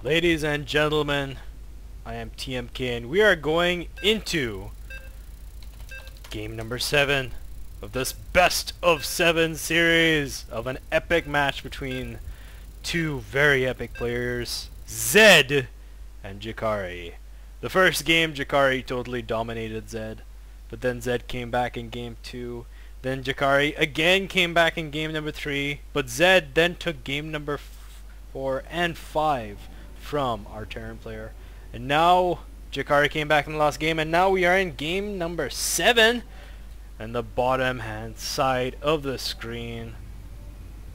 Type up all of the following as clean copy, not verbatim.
Ladies and gentlemen, I am TMK and we are going into game number 7 of this best of 7 series of an epic match between two very epic players, Zed and Jakari. The first game, Jakari totally dominated Zed, but then Zed came back in game 2. Then Jakari again came back in game number 3, but Zed then took game number 4 and 5 from our Terran player. And now Jakari came back in the last game, and now we are in game number 7. And the bottom hand side of the screen,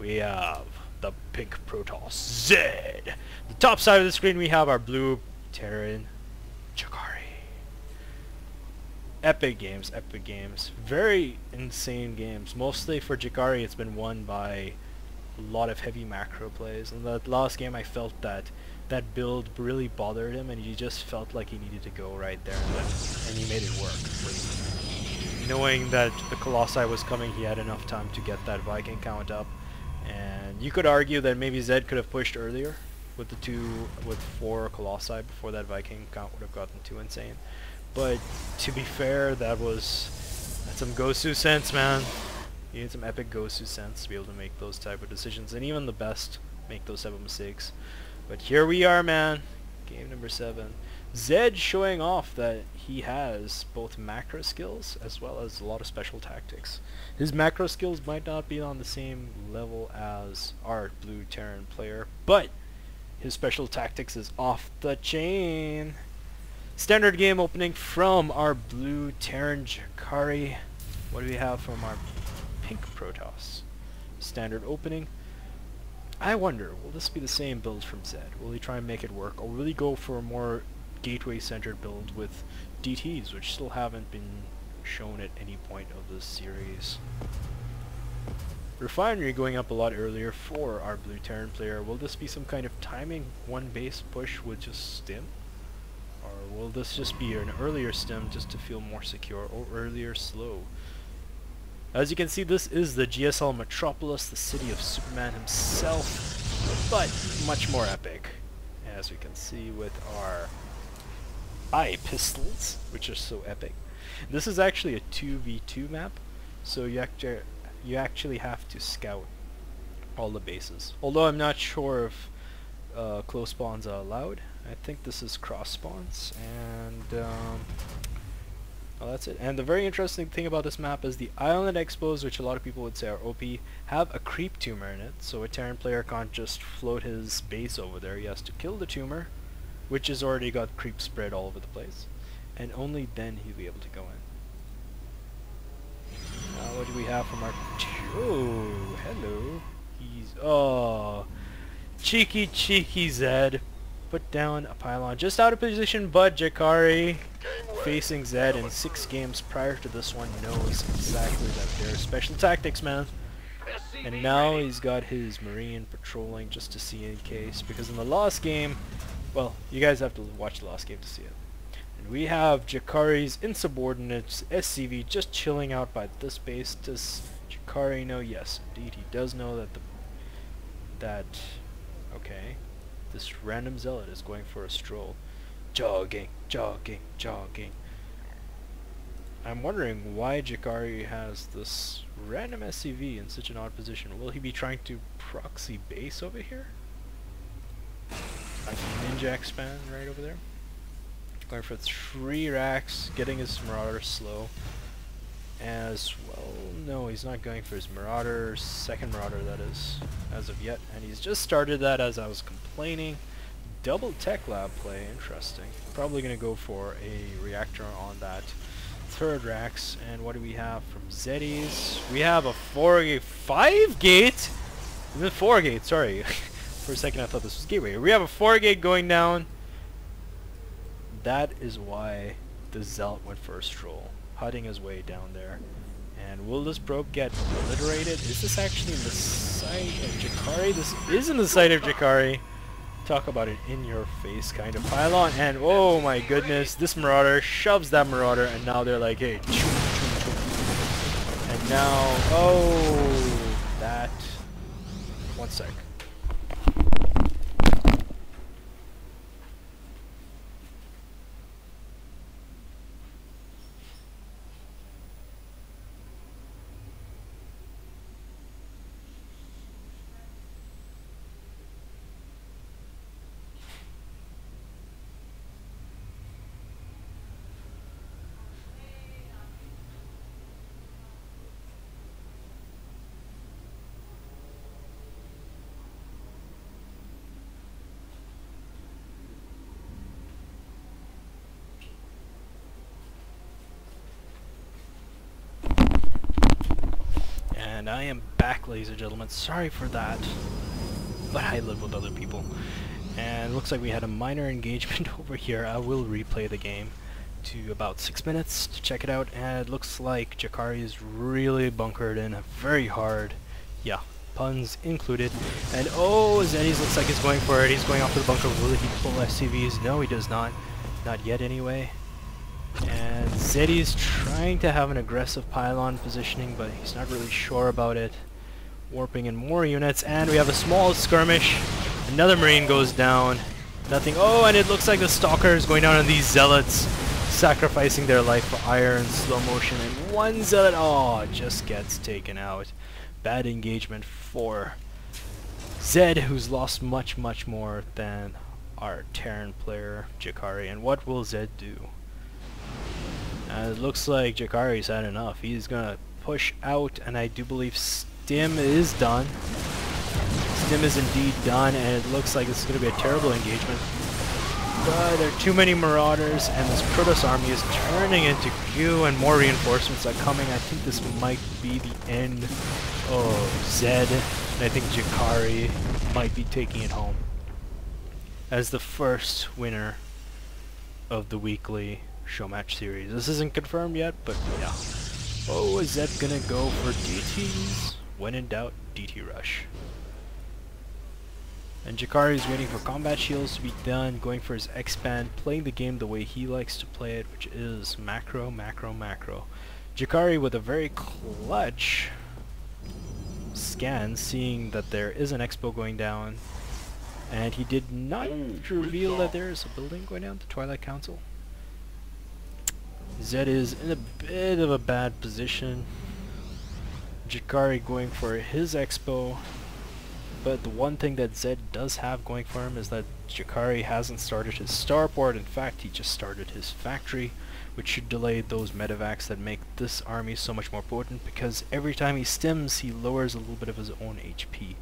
we have the pink Protoss, Zed. The top side of the screen, we have our blue Terran, Jakari. Epic games, epic games. Very insane games. Mostly for Jakari, it's been won by a lot of heavy macro plays. In the last game, I felt that that build really bothered him, and he just felt like he needed to go right there and he made it work. Knowing that the Colossi was coming, he had enough time to get that Viking count up. And you could argue that maybe Zed could have pushed earlier with with 4 Colossi before that Viking count would have gotten too insane. But to be fair, that's some Gosu sense, man. You need some epic Gosu sense to be able to make those type of decisions, and even the best make those type of mistakes. But here we are, man. Game number 7. Zed showing off that he has both macro skills as well as a lot of special tactics. His macro skills might not be on the same level as our blue Terran player, but his special tactics is off the chain. Standard game opening from our blue Terran Jakari. What do we have from our pink Protoss? Standard opening. I wonder, will this be the same build from Zed? Will he try and make it work, or will he go for a more gateway-centered build with DTs, which still haven't been shown at any point of this series? Refinery going up a lot earlier for our blue Terran player. Will this be some kind of timing one base push with just stim? Or will this just be an earlier stim just to feel more secure, or earlier slow? As you can see, this is the GSL Metropolis, the city of Superman himself, but much more epic, as we can see with our eye pistols, which are so epic. This is actually a 2v2 map, so you actually have to scout all the bases. Although I'm not sure if close spawns are allowed. I think this is cross spawns, and well, that's it. And the very interesting thing about this map is the Island Expos, which a lot of people would say are OP, have a creep tumor in it, so a Terran player can't just float his base over there. He has to kill the tumor, which has already got creep spread all over the place, and only then he'll be able to go in. Now what do we have from our... Oh, hello. Oh, cheeky Zed. Put down a pylon just out of position, but Jakari, facing Zed in 6 games prior to this one, knows exactly that they're special tactics, man. And now he's got his Marine patrolling just to see in case, because in the last game, well, you guys have to watch the last game to see it. And we have Jakari's insubordinates, SCV, just chilling out by this base. Does Jakari know? Yes, indeed, he does know that okay. This random zealot is going for a stroll. Jogging. I'm wondering why Jakari has this random SCV in such an odd position. Will he be trying to proxy base over here? Like Ninja X-Pan right over there. Going for 3 racks, getting his Marauder slow. As well, no, he's not going for his Marauder, second Marauder that is, as of yet, and he's just started that as I was complaining. Double Tech Lab play, interesting. Probably going to go for a reactor on that 3rd racks. And what do we have from Zeddies? We have a 5 gate? Even 4 gate, sorry. For a second I thought this was gateway. We have a 4 gate going down. That is why the Zealot went for a stroll, hiding his way down there. And will this probe get obliterated? Is this actually in the sight of Jakari? This is in the sight of Jakari. Talk about an in-your-face kind of pylon. And oh my goodness, this Marauder shoves that Marauder, and now they're like, hey, and now, oh, that, one sec. And I am back, ladies and gentlemen. Sorry for that, but I live with other people. And it looks like we had a minor engagement over here. I will replay the game to about 6 minutes to check it out, and it looks like Jakari is really bunkered in very hard. Yeah, puns included. And oh, Zeddies looks like he's going for it. He's going after the bunker. Will he pull SCVs? No, he does not. Not yet anyway. And Zeddy's trying to have an aggressive pylon positioning, but he's not really sure about it. Warping in more units, and we have a small skirmish. Another Marine goes down. Nothing. Oh, and it looks like the Stalker is going down on these Zealots, sacrificing their life for ire in slow motion. And one Zealot, oh, just gets taken out. Bad engagement for Zed, who's lost much, much more than our Terran player, Jakari. And what will Zed do? It looks like Jakari's had enough. He's gonna push out, and I do believe Stim is done. Stim is indeed done, and it looks like this is gonna be a terrible engagement. But there are too many Marauders, and this Protoss army is turning into goo, and more reinforcements are coming. I think this might be the end of Zed, and I think Jakari might be taking it home as the first winner of the weekly show match series. This isn't confirmed yet, but yeah. Oh, is Zed gonna go for DTs? When in doubt, DT rush. And Jakari is waiting for combat shields to be done, going for his expand, playing the game the way he likes to play it, which is macro, macro, macro. Jakari with a very clutch scan, seeing that there is an expo going down, and he did not reveal that there is a building going down, the Twilight Council. Zed is in a bit of a bad position. Jakari going for his expo, but the one thing that Zed does have going for him is that Jakari hasn't started his starport. In fact, he just started his factory, which should delay those medevacs that make this army so much more potent, because every time he stims, he lowers a little bit of his own HP.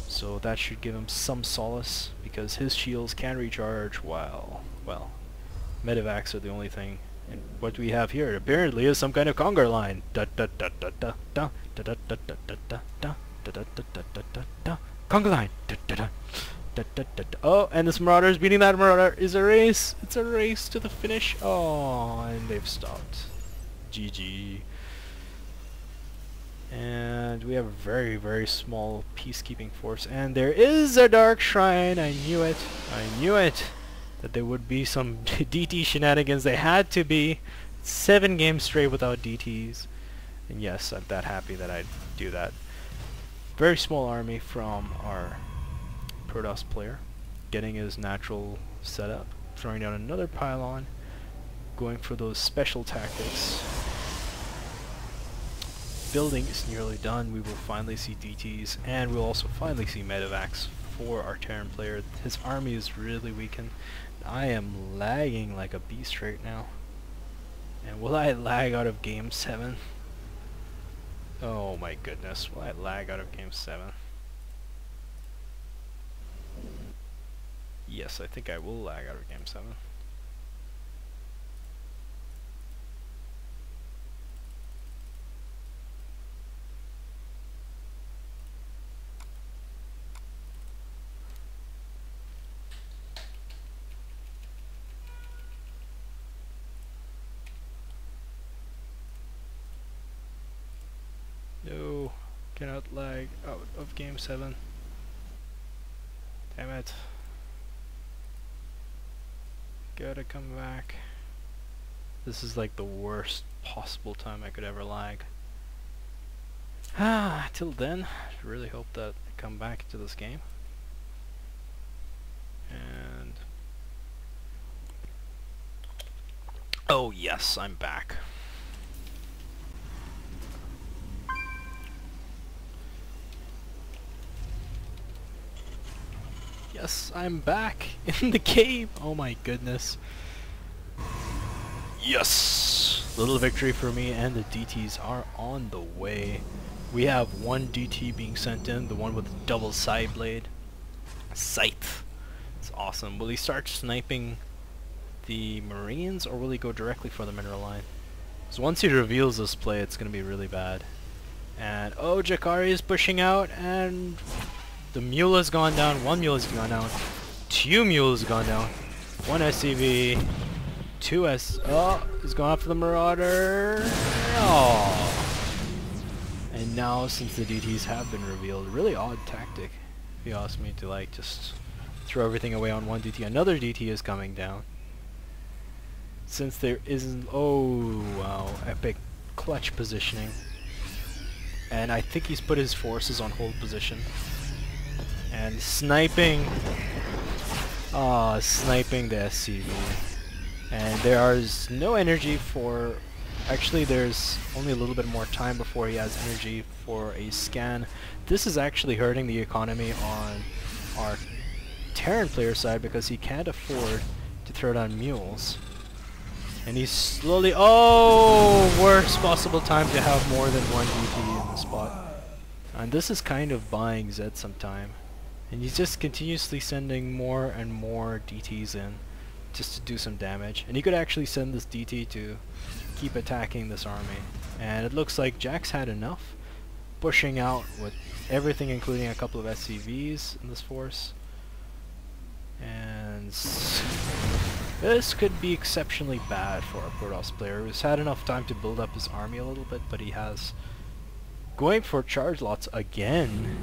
So that should give him some solace, because his shields can recharge while, well, medevacs are the only thing. And what we have here apparently is some kind of conga line. Da da da da da da da da da da da da da da da da da da da. Conga line. Da da da da da da da. Oh, and this Marauder is beating that Marauder. Is a race. It's a race to the finish. Oh, and they've stopped. GG. And we have a very, very small peacekeeping force. And there is a Dark Shrine. I knew it. I knew it. That there would be some DT shenanigans. They had to be. 7 games straight without DTs. And yes, I'm that happy that I'd do that. Very small army from our Protoss player. Getting his natural setup. Throwing down another pylon. Going for those special tactics. Building is nearly done. We will finally see DTs. And we'll also finally see medevacs for our Terran player. His army is really weakened. I am lagging like a beast right now. And will I lag out of game 7? Oh my goodness, will I lag out of game 7? Yes, I think I will lag out of game 7. No, cannot lag out of game 7. Damn it. Gotta come back. This is like the worst possible time I could ever lag. Till then, I really hope that I come back to this game. And oh yes, I'm back. Yes, I'm back in the game. Oh my goodness. Yes! Little victory for me, and the DTs are on the way. We have one DT being sent in, the one with the double side blade. Scythe. It's awesome. Will he start sniping the Marines, or will he go directly for the mineral line? Because once he reveals this play, it's going to be really bad. And oh, Jakari is pushing out, and the mule has gone down. One mule has gone down. Two mules gone down. One SCV. Two oh, he's going after the Marauder. Oh. And now, since the DTs have been revealed, really odd tactic, if you ask me, to like just throw everything away on one DT. Another DT is coming down. Since there isn't, oh wow, epic clutch positioning. And I think he's put his forces on hold position. And sniping, sniping the SCV. And there is no energy for, actually there's only a little bit more time before he has energy for a scan. This is actually hurting the economy on our Terran player side because he can't afford to throw down mules. And he's slowly, oh, worst possible time to have more than one DT in the spot. And this is kind of buying Zed some time. And he's just continuously sending more and more DTs in just to do some damage. And he could actually send this DT to keep attacking this army. And it looks like Jax had enough, pushing out with everything including a couple of SCVs in this force. And this could be exceptionally bad for a Protoss player who's had enough time to build up his army a little bit, but he has going for charge lots again.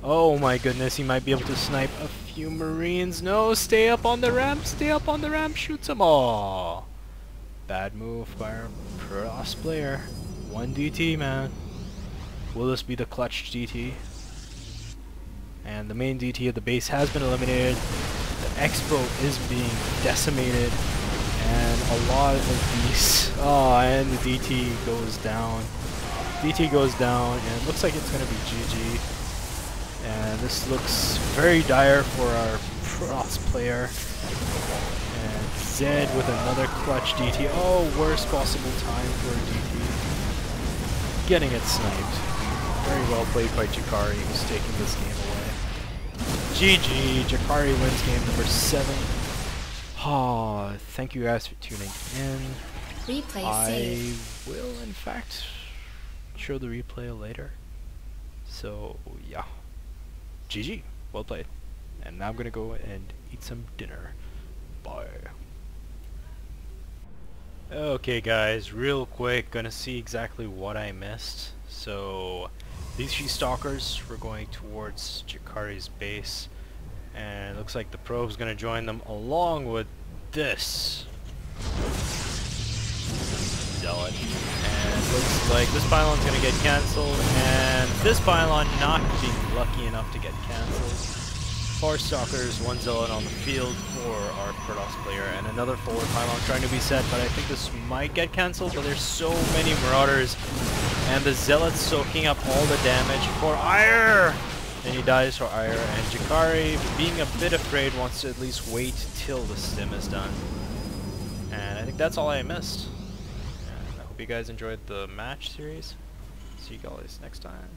Oh my goodness, he might be able to snipe a few Marines. No, stay up on the ramp, stay up on the ramp, shoots them all. Bad move by our Protoss player. One DT, man. Will this be the clutch DT? And the main DT of the base has been eliminated. The Expo is being decimated. And a lot of these... Oh, and the DT goes down. DT goes down, and it looks like it's going to be GG. And this looks very dire for our Protoss player. And Zed with another clutch DT. Oh, worst possible time for a DT. Getting it sniped. Very well played by Jakari, who's taking this game away. GG, Jakari wins game number 7. Ah, thank you guys for tuning in. Replay I will, in fact, show the replay later. So, yeah. GG, well played. And now I'm gonna go and eat some dinner. Bye. Okay guys, real quick, gonna see exactly what I missed. So, these She-Stalkers were going towards Jakari's base, and it looks like the probe's gonna join them along with this Zealot. And looks like this pylon's gonna get cancelled, and this pylon not being lucky enough to get cancelled. 4 Stalkers, 1 Zealot on the field for our Protoss player, and another forward pylon trying to be set, but I think this might get cancelled, but there's so many Marauders, and the Zealot's soaking up all the damage for Ire! And he dies for Ire, and Jakari, being a bit afraid, wants to at least wait till the stim is done. And I think that's all I missed. And I hope you guys enjoyed the match series. See you guys next time.